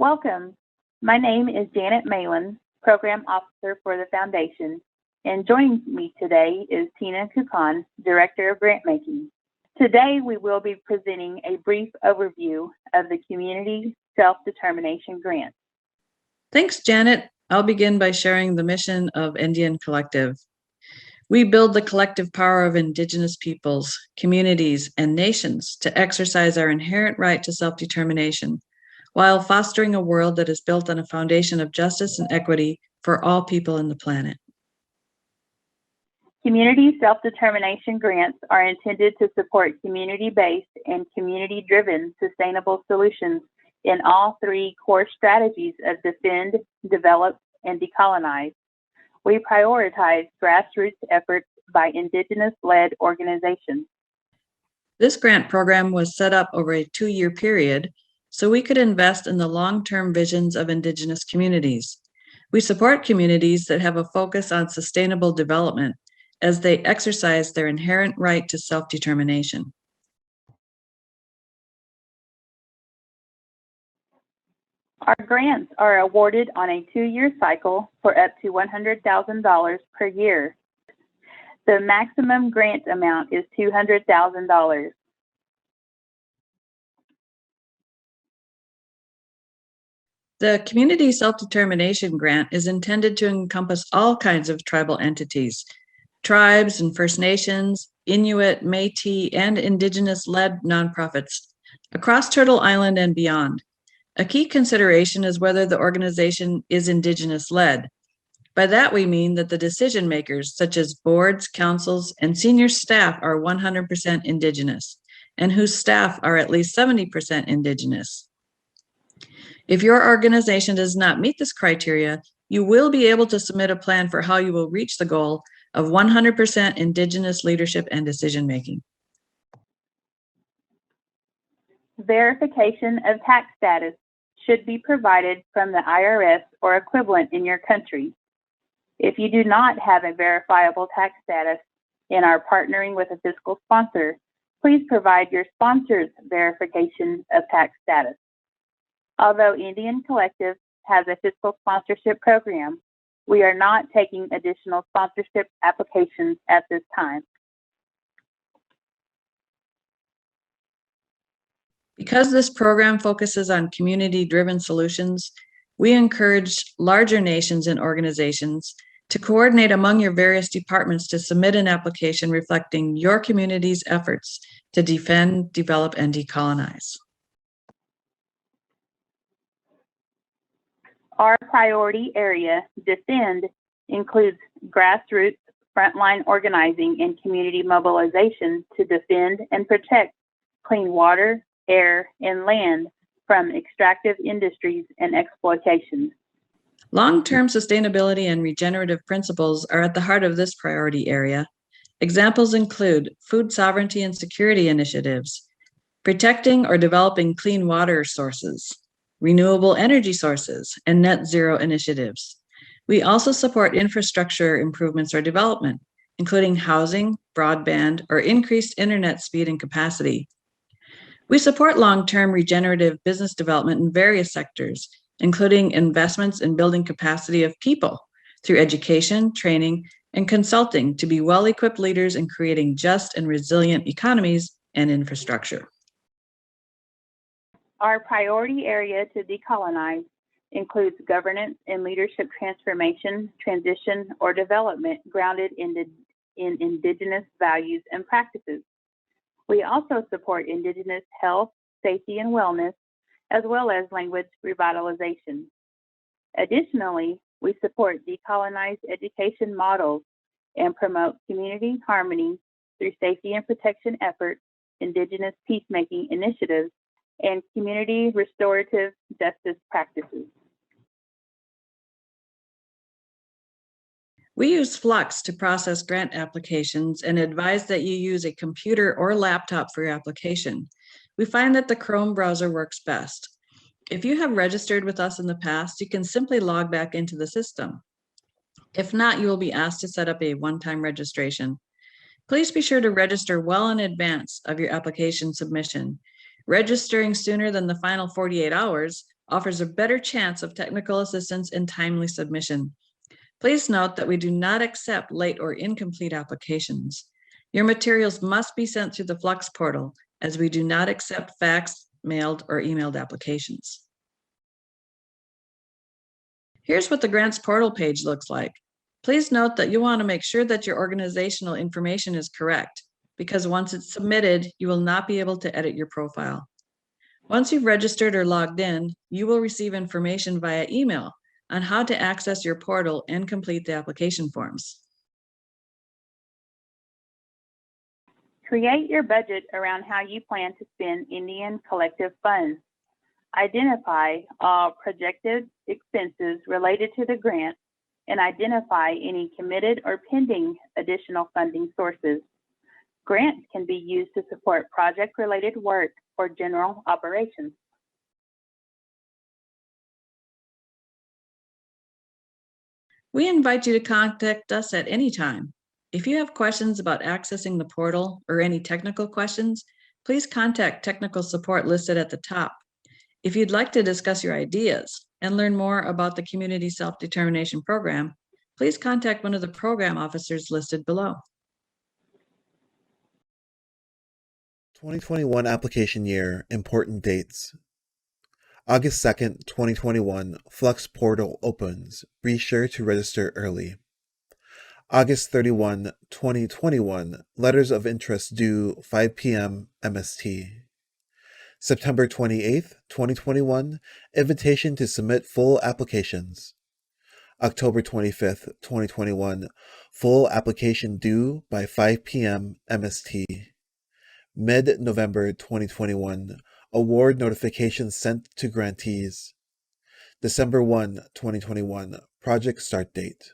Welcome. My name is Janet Malin, Program Officer for the Foundation, and joining me today is Tina Kukan, Director of Grantmaking. Today, we will be presenting a brief overview of the Community Self-Determination Grant. Thanks, Janet. I'll begin by sharing the mission of NDN Collective. We build the collective power of Indigenous peoples, communities, and nations to exercise our inherent right to self-determination, while fostering a world that is built on a foundation of justice and equity for all people on the planet. Community self-determination grants are intended to support community-based and community-driven sustainable solutions in all three core strategies of defend, develop, and decolonize. We prioritize grassroots efforts by Indigenous-led organizations. This grant program was set up over a 2-year period so we could invest in the long-term visions of Indigenous communities. We support communities that have a focus on sustainable development as they exercise their inherent right to self-determination. Our grants are awarded on a 2-year cycle for up to $100,000 per year. The maximum grant amount is $200,000. The Community Self-Determination Grant is intended to encompass all kinds of tribal entities, tribes and First Nations, Inuit, Métis, and Indigenous-led nonprofits across Turtle Island and beyond. A key consideration is whether the organization is Indigenous-led. By that we mean that the decision makers, such as boards, councils, and senior staff, are 100% Indigenous, and whose staff are at least 70% Indigenous. If your organization does not meet this criteria, you will be able to submit a plan for how you will reach the goal of 100% Indigenous leadership and decision-making. Verification of tax status should be provided from the IRS or equivalent in your country. If you do not have a verifiable tax status and are partnering with a fiscal sponsor, please provide your sponsor's verification of tax status. Although NDN Collective has a fiscal sponsorship program, we are not taking additional sponsorship applications at this time. Because this program focuses on community-driven solutions, we encourage larger nations and organizations to coordinate among your various departments to submit an application reflecting your community's efforts to defend, develop, and decolonize. Our priority area, Defend, includes grassroots, frontline organizing, and community mobilization to defend and protect clean water, air, and land from extractive industries and exploitation. Long-term sustainability and regenerative principles are at the heart of this priority area. Examples include food sovereignty and security initiatives, protecting or developing clean water sources, renewable energy sources, and net zero initiatives. We also support infrastructure improvements or development, including housing, broadband, or increased internet speed and capacity. We support long-term regenerative business development in various sectors, including investments in building capacity of people through education, training, and consulting to be well-equipped leaders in creating just and resilient economies and infrastructure. Our priority area to decolonize includes governance and leadership transformation, transition, or development grounded in Indigenous values and practices. We also support Indigenous health, safety, and wellness, as well as language revitalization. Additionally, we support decolonized education models and promote community harmony through safety and protection efforts, Indigenous peacemaking initiatives, and community restorative justice practices. We use Flux to process grant applications and advise that you use a computer or laptop for your application. We find that the Chrome browser works best. If you have registered with us in the past, you can simply log back into the system. If not, you will be asked to set up a one-time registration. Please be sure to register well in advance of your application submission. Registering sooner than the final 48 hours offers a better chance of technical assistance and timely submission. Please note that we do not accept late or incomplete applications. Your materials must be sent through the Flux portal, as we do not accept faxed, mailed, or emailed applications. Here's what the grants portal page looks like. Please note that you want to make sure that your organizational information is correct, because once it's submitted, you will not be able to edit your profile. Once you've registered or logged in, you will receive information via email on how to access your portal and complete the application forms. Create your budget around how you plan to spend NDN collective funds. Identify all projected expenses related to the grant and identify any committed or pending additional funding sources. Grants can be used to support project-related work or general operations. We invite you to contact us at any time. If you have questions about accessing the portal or any technical questions, please contact technical support listed at the top. If you'd like to discuss your ideas and learn more about the Community Self-Determination Program, please contact one of the program officers listed below. 2021 application year, important dates. August 2nd, 2021, Flux portal opens. Be sure to register early. August 31, 2021, letters of interest due 5 p.m. MST. September 28th, 2021, invitation to submit full applications. October 25th, 2021, full application due by 5 p.m. MST. Mid-November 2021, award notification sent to grantees. December 1, 2021, project start date.